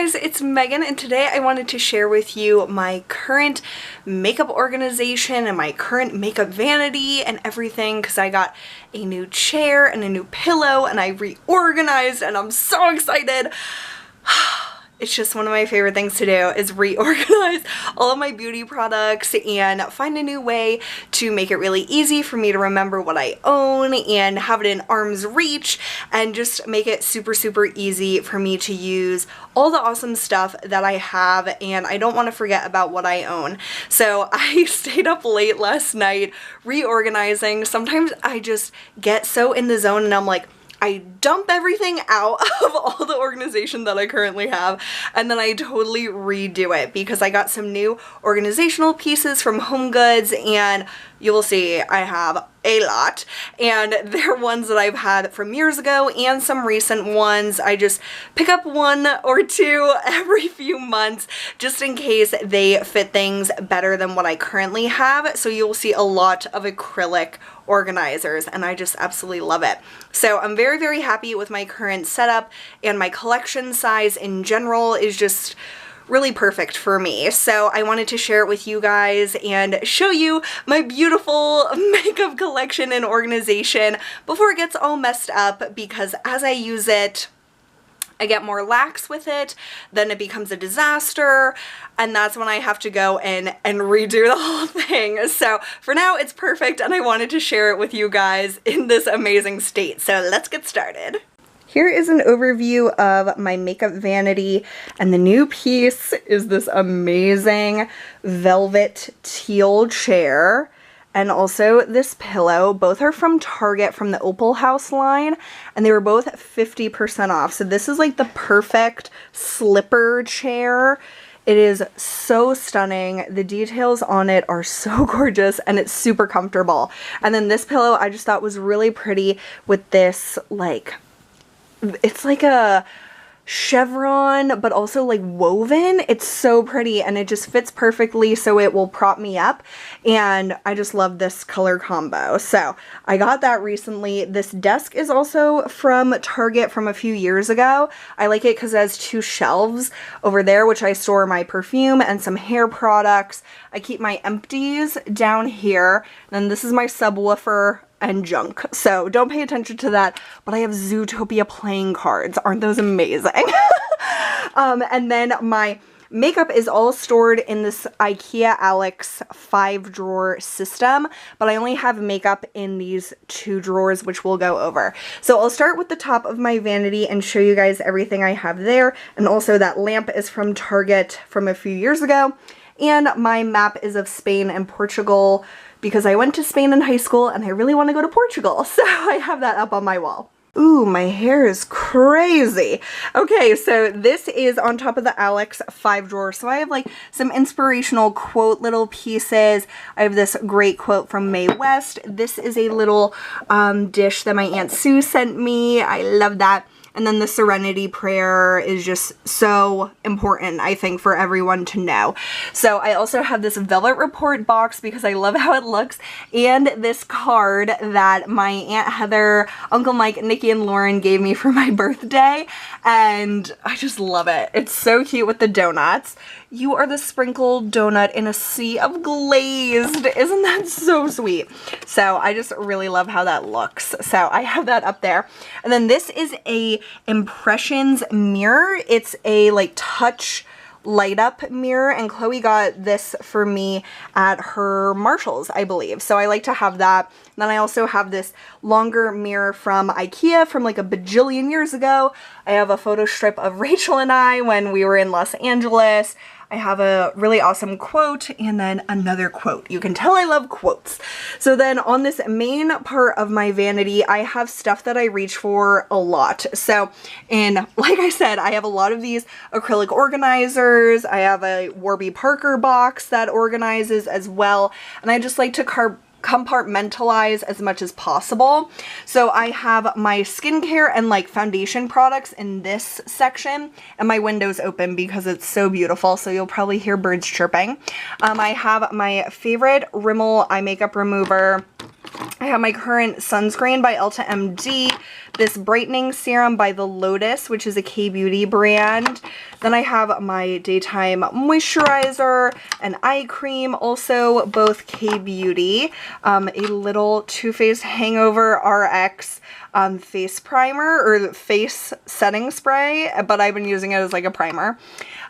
guys, it's Megan, and today I wanted to share with you my current makeup organization and my current makeup vanity and everything, because I got a new chair and a new pillow and I reorganized and I'm so excited. It's just one of my favorite things to do is reorganize all of my beauty products and find a new way to make it really easy for me to remember what I own and have it in arm's reach and just make it super easy for me to use all the awesome stuff that I have, and I don't want to forget about what I own. So I stayed up late last night reorganizing. Sometimes I just get so in the zone and I'm like, I dump everything out of all the organization that I currently have, and then I totally redo it because I got some new organizational pieces from HomeGoods, and you will see I have a lot, and they're ones that I've had from years ago and some recent ones. I just pick up one or two every few months just in case they fit things better than what I currently have. So you'll see a lot of acrylic organizers and I just absolutely love it. So I'm very happy with my current setup, and my collection size in general is just really perfect for me. So I wanted to share it with you guys and show you my beautiful makeup collection and organization before it gets all messed up, because as I use it, I get more lax with it, then it becomes a disaster, and that's when I have to go in and redo the whole thing. So for now, it's perfect, and I wanted to share it with you guys in this amazing state. So let's get started. Here is an overview of my makeup vanity, and the new piece is this amazing velvet teal chair. And also this pillow. Both are from Target from the Opal House line, and they were both 50% off. So this is like the perfect slipper chair. It is so stunning. The details on it are so gorgeous, and it's super comfortable. And then this pillow I just thought was really pretty with this, like, it's like a chevron but also like woven. It's so pretty and it just fits perfectly, so it will prop me up, and I just love this color combo. So I got that recently. This desk is also from Target from a few years ago. I like it because it has two shelves over there which I store my perfume and some hair products. I keep my empties down here, and then this is my subwoofer and junk, so don't pay attention to that, but I have Zootopia playing cards. Aren't those amazing? And then my makeup is all stored in this IKEA Alex 5-drawer system, but I only have makeup in these 2 drawers, which we'll go over. So I'll start with the top of my vanity and show you guys everything I have there, and also that lamp is from Target from a few years ago, and my map is of Spain and Portugal, because I went to Spain in high school and I really want to go to Portugal, so I have that up on my wall. Ooh, my hair is crazy. Okay, so this is on top of the Alex 5-drawer. So I have like some inspirational quote little pieces. I have this great quote from Mae West. This is a little dish that my Aunt Sue sent me. I love that. And then the Serenity Prayer is just so important, I think, for everyone to know. So I also have this Velvet Report box because I love how it looks, and this card that my Aunt Heather, Uncle Mike, Nikki, and Lauren gave me for my birthday, and I just love it. It's so cute with the donuts. You are the sprinkled donut in a sea of glazed. Isn't that so sweet? So I just really love how that looks. So I have that up there. And then this is a Impressions mirror. It's a like touch light up mirror, and Chloe got this for me at her Marshalls, I believe. So I like to have that. And then I also have this longer mirror from IKEA from like a bajillion years ago. I have a photo strip of Rachel and I when we were in Los Angeles. I have a really awesome quote and then another quote. You can tell I love quotes. So then on this main part of my vanity, I have stuff that I reach for a lot. So, and like I said, I have a lot of these acrylic organizers. I have a Warby Parker box that organizes as well. And I just like to compartmentalize as much as possible. So I have my skincare and like foundation products in this section, and my windows open because it's so beautiful, so you'll probably hear birds chirping. I have my favorite Rimmel eye makeup remover. I have my current sunscreen by Ulta MD. this brightening serum by The Lotus, which is a K-Beauty brand. Then I have my daytime moisturizer, an eye cream, also both K-Beauty, a little Too Faced Hangover RX face primer, or face setting spray, but I've been using it as like a primer.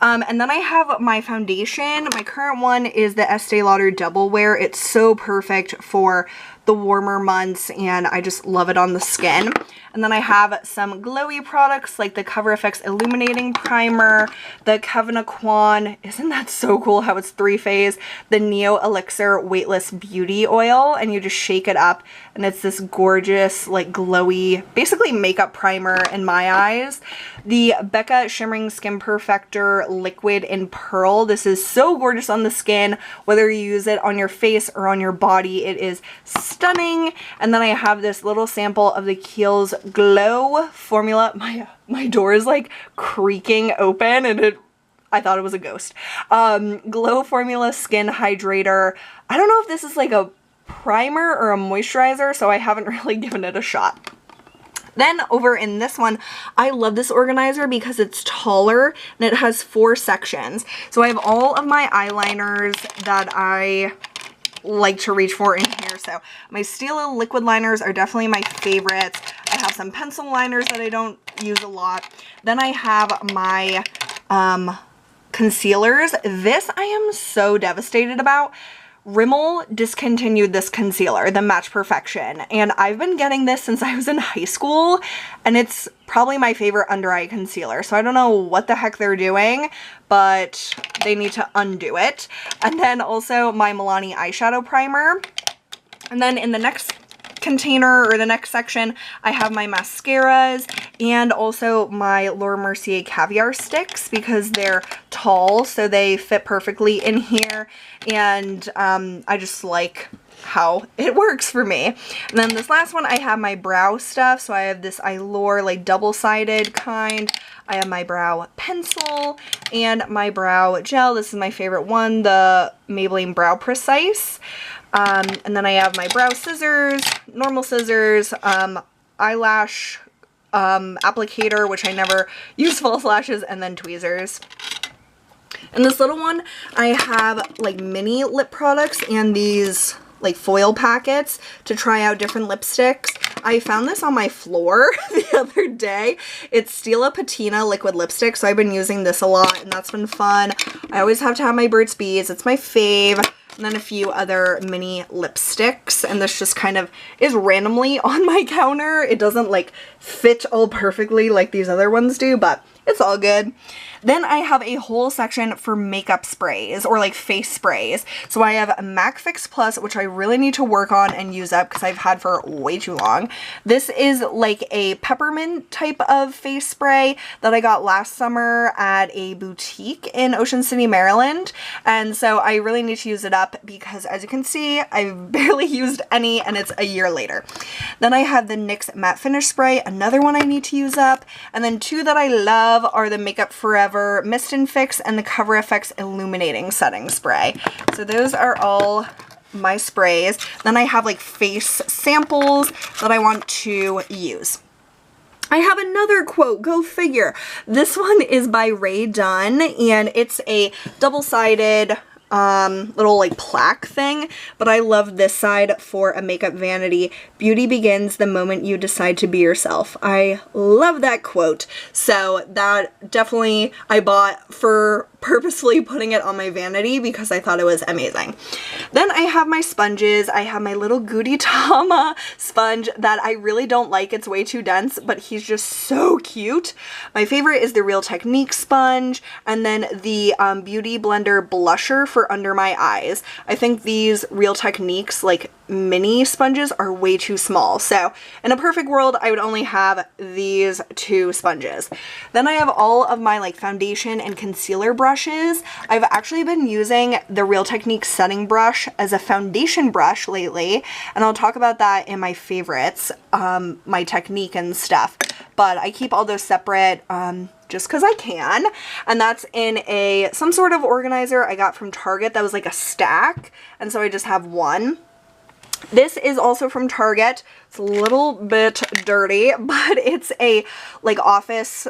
And then I have my foundation. My current one is the Estee Lauder Double Wear. It's so perfect for the warmer months, and I just love it on the skin. And then I have some glowy products like the Cover FX Illuminating Primer, the Kevin Aquan, isn't that so cool how it's 3-phase, the Neo Elixir Weightless Beauty Oil, and you just shake it up and it's this gorgeous like glowy, basically makeup primer in my eyes. The Becca Shimmering Skin Perfector Liquid in Pearl. This is so gorgeous on the skin, whether you use it on your face or on your body. It is stunning. And then I have this little sample of the Kiehl's Glow Formula. My door is like creaking open, and I thought it was a ghost. Glow Formula Skin Hydrator. I don't know if this is like a primer or a moisturizer, so I haven't really given it a shot. Then over in this one, I love this organizer because it's taller and it has 4 sections. So I have all of my eyeliners that I like to reach for in here. So my Stila liquid liners are definitely my favorites. I have some pencil liners that I don't use a lot. Then I have my concealers. This I am so devastated about. Rimmel discontinued this concealer, the Match Perfection, and I've been getting this since I was in high school, and it's probably my favorite under eye concealer. So I don't know what the heck they're doing, but they need to undo it. And then also my Milani eyeshadow primer. And then in the next container, or the next section, I have my mascaras and also my Laura Mercier Caviar sticks because they're tall, so they fit perfectly in here, and I just like how it works for me. And then this last one, I have my brow stuff. So I have this Allure like double-sided kind. I have my brow pencil and my brow gel. This is my favorite one, the Maybelline Brow Precise. And then I have my brow scissors, normal scissors, eyelash applicator, which I never use false lashes, and then tweezers. In this little one, I have like mini lip products and these like foil packets to try out different lipsticks. I found this on my floor the other day. It's Stila Patina liquid lipstick, so I've been using this a lot, and that's been fun. I always have to have my Burt's Bees. It's my fave. And then a few other mini lipsticks, and this just kind of is randomly on my counter. It doesn't like fit all perfectly like these other ones do, but it's all good. Then I have a whole section for makeup sprays, or like face sprays. So I have MAC Fix Plus, which I really need to work on and use up because I've had for way too long. This is like a peppermint type of face spray that I got last summer at a boutique in Ocean City, Maryland. And so I really need to use it up because, as you can see, I've barely used any, and it's a year later. Then I have the NYX Matte Finish Spray, another one I need to use up. And then 2 that I love are the Makeup Forever Mist and Fix and the Cover FX Illuminating Setting Spray. So those are all my sprays. Then I have like face samples that I want to use. I have another quote, go figure. This one is by Ray Dunn, and it's a double-sided little like plaque thing, but I love this side for a makeup vanity. Beauty begins the moment you decide to be yourself. I love that quote. So that definitely I bought for purposefully putting it on my vanity because I thought it was amazing. Then I have my sponges. I have my little Gudetama sponge that I really don't like. It's way too dense, but he's just so cute. My favorite is the Real Technique sponge, and then the Beauty Blender blusher for under my eyes. I think these Real Techniques like mini sponges are way too small. So in a perfect world, I would only have these 2 sponges. Then I have all of my like foundation and concealer brushes. I've actually been using the Real Technique setting brush as a foundation brush lately, and I'll talk about that in my favorites, my technique and stuff. But I keep all those separate just because I can, and that's in some sort of organizer I got from Target that was like a stack, and so I just have one. This is also from Target. It's a little bit dirty, but it's a like office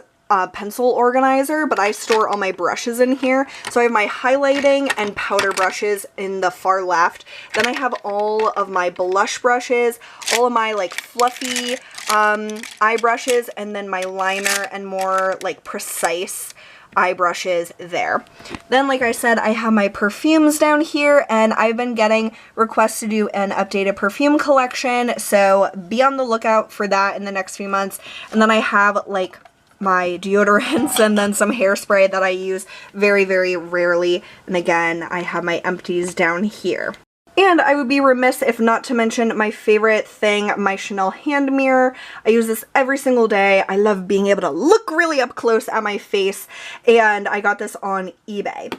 pencil organizer, but I store all my brushes in here. So I have my highlighting and powder brushes in the far left. Then I have all of my blush brushes, all of my like fluffy eye brushes, and then my liner and more like precise eye brushes there. Then, like I said, I have my perfumes down here, and I've been getting requests to do an updated perfume collection, so be on the lookout for that in the next few months. And then I have like my deodorants and then some hairspray that I use very, very rarely. And again, I have my empties down here. And I would be remiss if not to mention my favorite thing, my Chanel hand mirror. I use this every single day. I love being able to look really up close at my face, and I got this on eBay.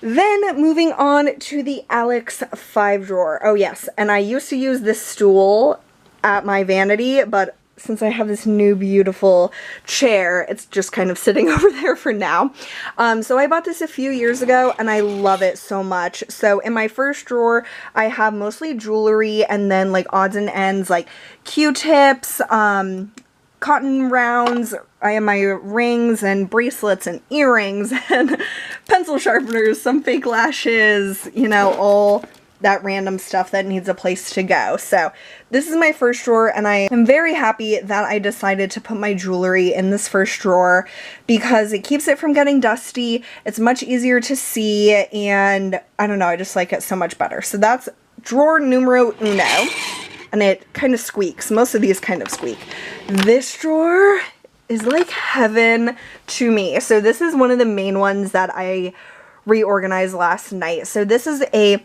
Then moving on to the Alex 5 drawer. Oh yes, and I used to use this stool at my vanity, but since I have this new beautiful chair, it's just kind of sitting over there for now. So I bought this a few years ago, and I love it so much. So in my first drawer, I have mostly jewelry, and then like odds and ends like Q-tips, cotton rounds. I have my rings and bracelets and earrings and pencil sharpeners, some fake lashes, you know, all that random stuff that needs a place to go. So this is my first drawer, and I am very happy that I decided to put my jewelry in this first drawer because it keeps it from getting dusty. It's much easier to see, and I don't know, I just like it so much better. So that's drawer numero uno, and it kind of squeaks. Most of these kind of squeak. This drawer is like heaven to me. So this is one of the main ones that I reorganized last night. So this is a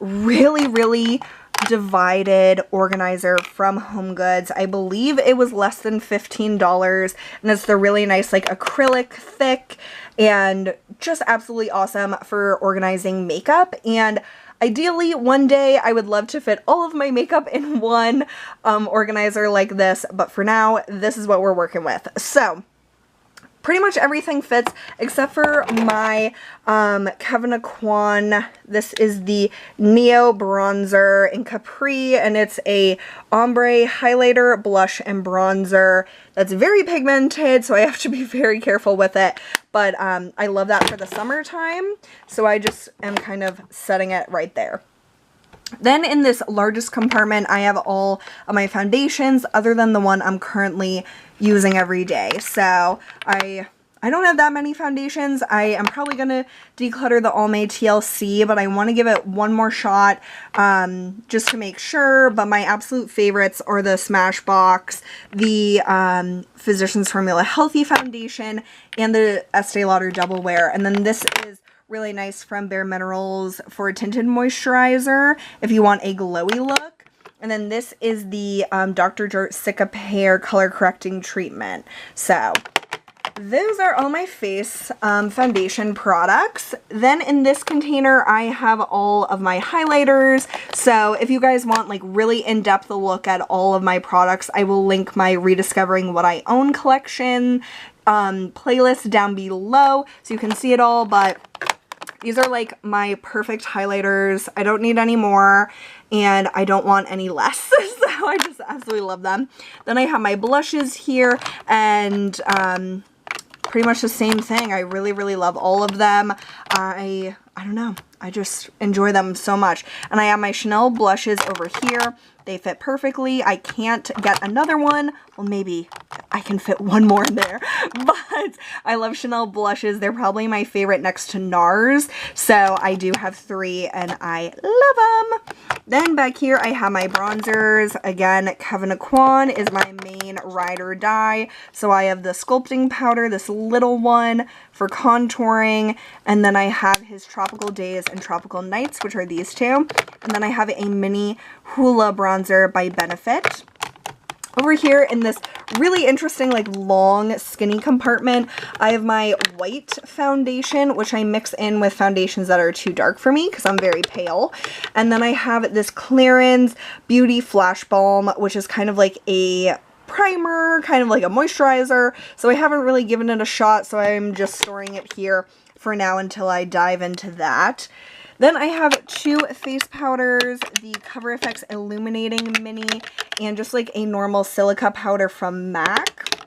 really divided organizer from HomeGoods. I believe it was less than $15, and it's the really nice like acrylic thick and just absolutely awesome for organizing makeup. And ideally one day I would love to fit all of my makeup in one organizer like this, but for now this is what we're working with. So pretty much everything fits except for my Kevyn Aucoin. This is the Neo Bronzer in Capri, and it's a ombre highlighter, blush, and bronzer that's very pigmented, so I have to be very careful with it. But I love that for the summertime, so I just am kind of setting it right there. Then in this largest compartment, I have all of my foundations other than the one I'm currently using every day. So I don't have that many foundations. I am probably going to declutter the Almay TLC, but I want to give it one more shot just to make sure. But my absolute favorites are the Smashbox, the Physicians Formula Healthy Foundation, and the Estee Lauder Double Wear. And then this is really nice from Bare Minerals for a tinted moisturizer if you want a glowy look. And then this is the Dr. Jart Sikka Hair Color Correcting Treatment. So those are all my face foundation products. Then in this container, I have all of my highlighters. So if you guys want like really in-depth look at all of my products, I will link my Rediscovering What I Own collection playlist down below so you can see it all. But these are like my perfect highlighters. I don't need any more, and I don't want any less. So I just absolutely love them. Then I have my blushes here, and pretty much the same thing. I really love all of them. I don't know. I just enjoy them so much. And I have my Chanel blushes over here. They fit perfectly. I can't get another one. Well, maybe I can fit one more in there. But I love Chanel blushes. They're probably my favorite next to NARS. So I do have 3 and I love them. Then back here I have my bronzers. Again, Kevyn Aucoin is my main ride or die. So I have the sculpting powder, this little one for contouring. And then I have his Tropical Days and Tropical Nights, which are these two. And then I have a mini Hoola bronzer by Benefit. Over here in this really interesting, like long, skinny compartment, I have my white foundation, which I mix in with foundations that are too dark for me because I'm very pale. And then I have this Clarins Beauty Flash Balm, which is kind of like a primer, kind of like a moisturizer. So I haven't really given it a shot, so I'm just storing it here for now until I dive into that. Then I have 2 face powders, the Cover FX Illuminating Mini, and just like a normal silica powder from MAC.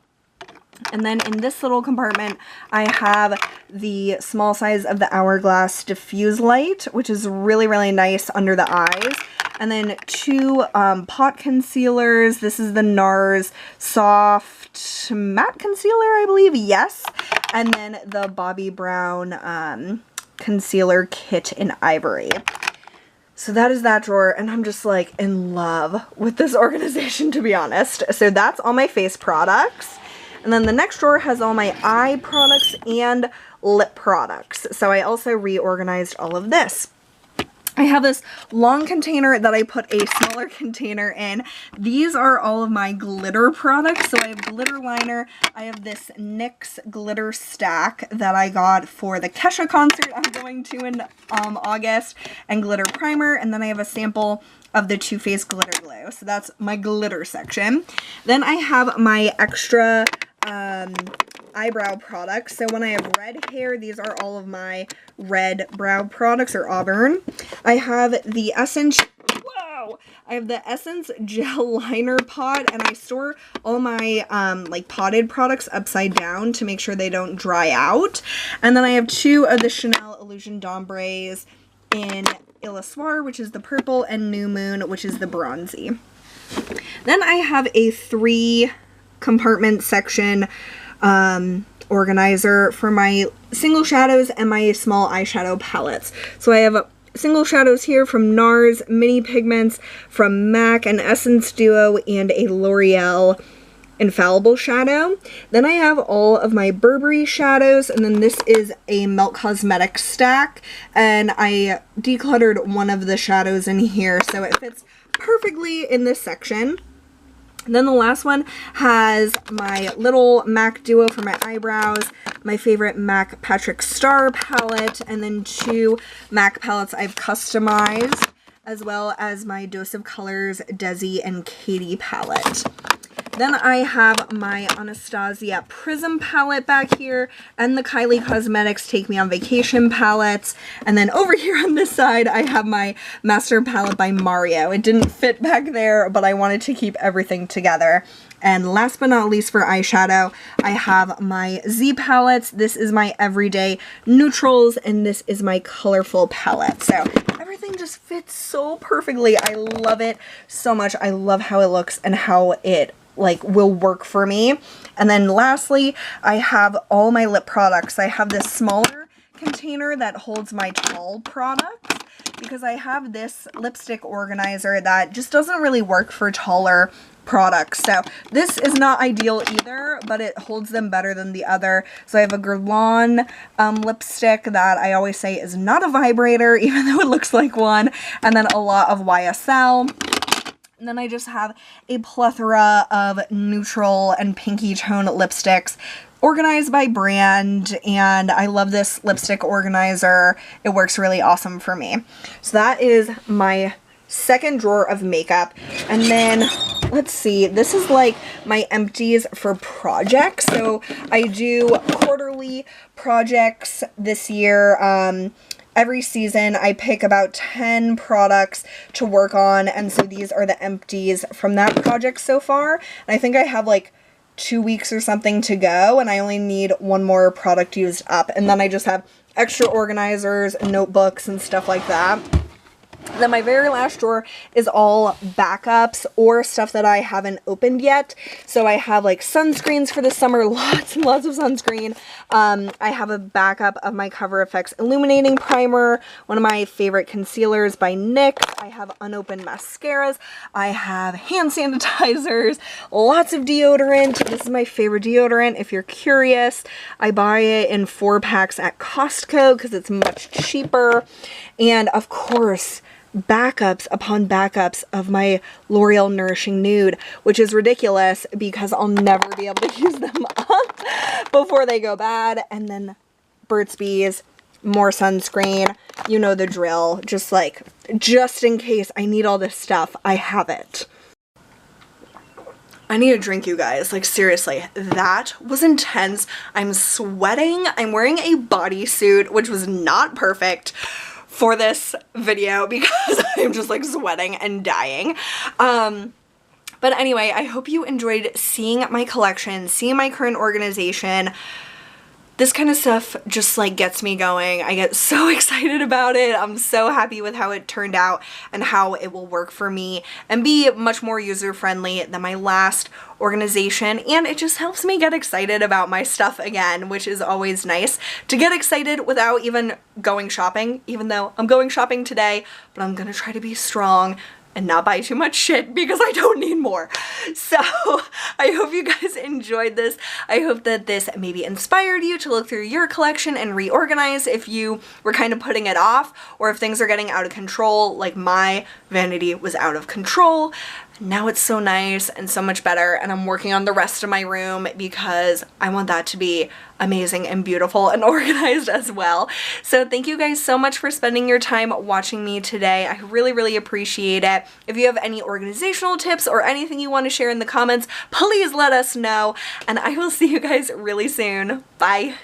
And then in this little compartment, I have the small size of the Hourglass Diffuse Light, which is really, really nice under the eyes. And then 2 pot concealers. This is the NARS Soft Matte Concealer, I believe. Yes. And then the Bobbi Brown concealer kit in Ivory. So that is that drawer, and I'm just like in love with this organization, to be honest. So that's all my face products. And then the next drawer has all my eye products and lip products. So I also reorganized all of this. I have this long container that I put a smaller container in. These are all of my glitter products. So I have glitter liner. I have this NYX glitter stack that I got for the Kesha concert I'm going to in August, and glitter primer. And then I have a sample of the Too Faced glitter glue. So that's my glitter section. Then I have my extra eyebrow products. So when I have red hair, these are all of my red brow products, or auburn. I have the Essence, I have the Essence gel liner pot, and I store all my like potted products upside down to make sure they don't dry out. And then I have 2 of the Chanel Illusion d'Ombres in Illusoire, which is the purple, and New Moon, which is the bronzy. Then I have a 3 compartment section organizer for my single shadows and my small eyeshadow palettes. So I have single shadows here from NARS, mini pigments from MAC, an Essence Duo, and a L'Oreal Infallible shadow. Then I have all of my Burberry shadows, and then this is a Melt Cosmetics stack, and I decluttered one of the shadows in here so it fits perfectly in this section. Then the last one has my little MAC Duo for my eyebrows, my favorite MAC Patrick Star palette, and then 2 MAC palettes I've customized, as well as my Dose of Colors Desi and Katie palette. Then I have my Anastasia Prism palette back here, and the Kylie Cosmetics Take Me on Vacation palettes. And then over here on this side, I have my Master palette by Mario. It didn't fit back there, but I wanted to keep everything together. And last but not least for eyeshadow, I have my Z palettes. This is my Everyday Neutrals, and this is my Colorful palette. So everything just fits so perfectly. I love it so much. I love how it looks and how it like will work for me. And then lastly, I have all my lip products. I have this smaller container that holds my tall products because I have this lipstick organizer that just doesn't really work for taller products. So this is not ideal either, but it holds them better than the other. So I have a Guerlain lipstick that I always say is not a vibrator, even though it looks like one, and then a lot of YSL. And then I just have a plethora of neutral and pinky tone lipsticks organized by brand, and I love this lipstick organizer. It works really awesome for me. So that is my second drawer of makeup. And then let's see, this is like my empties for projects. So I do quarterly projects this year. Every season I pick about 10 products to work on, and so these are the empties from that project so far. And I think I have like 2 weeks or something to go, and I only need 1 more product used up. And then I just have extra organizers, notebooks, and stuff like that. Then my very last drawer is all backups or stuff that I haven't opened yet. So I have like sunscreens for the summer, lots and lots of sunscreen. I have a backup of my Cover FX Illuminating Primer, one of my favorite concealers by NYX. I have unopened mascaras. I have hand sanitizers, lots of deodorant. This is my favorite deodorant. If you're curious, I buy it in 4 packs at Costco because it's much cheaper. And of course, backups upon backups of my L'Oreal Nourishing Nude, which is ridiculous because I'll never be able to use them up before they go bad. And then Burt's Bees, more sunscreen, you know the drill. Just in case I need all this stuff, I have it. I need a drink, you guys. Like, seriously, that was intense. I'm sweating. I'm wearing a bodysuit, which was not perfect. for this video because I'm just like sweating and dying. But anyway, I hope you enjoyed seeing my collection, seeing my current organization. This kind of stuff just like gets me going. I get so excited about it. I'm so happy with how it turned out and how it will work for me and be much more user-friendly than my last organization. And it just helps me get excited about my stuff again, which is always nice to get excited without even going shopping, even though I'm going shopping today, but I'm gonna try to be strong and not buy too much shit because I don't need more. So I hope you guys enjoyed this. I hope that this maybe inspired you to look through your collection and reorganize if you were kind of putting it off or if things are getting out of control, like my vanity was out of control. Now it's so nice and so much better, and I'm working on the rest of my room because I want that to be amazing and beautiful and organized as well. So thank you guys so much for spending your time watching me today. I really, really appreciate it. If you have any organizational tips or anything you want to share in the comments, please let us know, and I will see you guys really soon. Bye!